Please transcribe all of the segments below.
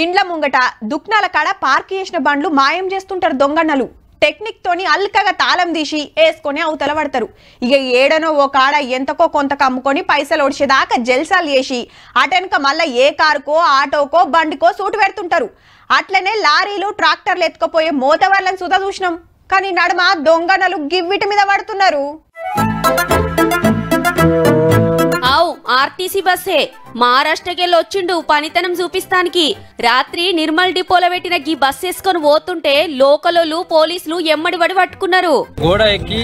ఇండ్ల ముంగట దుక్నాల కాడ పార్క్ చేసిన బండ్లు మాయం చేస్తుంటారు దొంగన్నలు. టెక్నిక్ తోని అల్కగా తాళం తీసి వేసుకొని అవతల పడతారు. ఇక ఏడనో ఓ కాడ ఎంతకో కొంతకు అమ్ముకొని పైసలు ఒడిచేదాకా జల్సాలు చేసి అటెనక మళ్ళా ఏ కారుకో ఆటోకో బండికో సూటు పెడుతుంటారు. అట్లనే లారీలు ట్రాక్టర్లు ఎత్తుకుపోయే మోతవర్లను సుధా చూసినాం. కానీ నడుమ దొంగనలు గివ్విటి మీద పడుతున్నారు. ఆర్టీసీ బస్సే మహారాష్ట్రకెళ్ళి వచ్చిండు పనితనం చూపిస్తానికి. రాత్రి నిర్మల్ డిపోలో పెట్టిన గీ బస్ వేసుకొని పోతుంటే లోకలోళ్ళు పోలీసులు ఎమ్మడి పడి పట్టుకున్నారు. గోడ ఎక్కి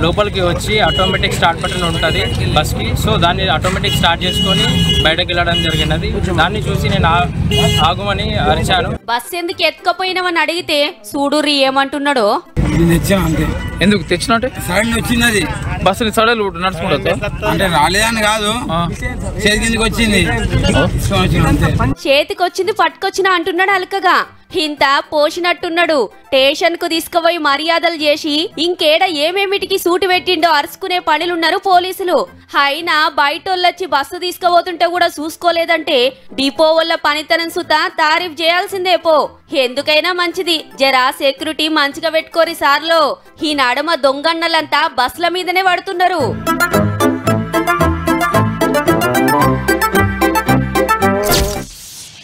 లోపలికి వచ్చి ఆటోమేటిక్ స్టార్ట్ బటన్ ఉంటది బస్ కి. సో దాన్ని ఆటోమేటిక్ స్టార్ట్ చేసుకొని బయటకు వెళ్ళడం జరిగినది. దాన్ని చూసి నేను ఆగుమని అరిచాను. బస్ ఎందుకు ఎత్తుకపోయినామని అడిగితే చూడుర్రి ఏమంటున్నాడో. ఎందుకు తెచ్చినట్టే సడన్ వచ్చింది బస్సు సడలు నడుచుకుంటా అంటే రాలేదని కాదు, చేతికి వచ్చింది చేతికొచ్చింది పట్టుకొచ్చిన అంటున్నాడు అల్కగా. ఇంత పోసినట్టున్నాడు. స్టేషన్ కు తీసుకుపోయి మర్యాదలు చేసి ఇంకేడ ఏమేమిటికి సూటు పెట్టిండో అరుచుకునే పనులున్నారు పోలీసులు. అయినా బయటోళ్ళొచ్చి బస్సు తీసుకుపోతుంటే కూడా చూసుకోలేదంటే డిపో వల్ల పనితనం సుతా తారీఫ్ చేయాల్సిందే పో. ఎందుకైనా మంచిది జరా సెక్యూరిటీ మంచిగా పెట్టుకోరి సార్లో. ఈ నడుమ దొంగన్నలంతా బస్సుల మీదనే పడుతున్నారు.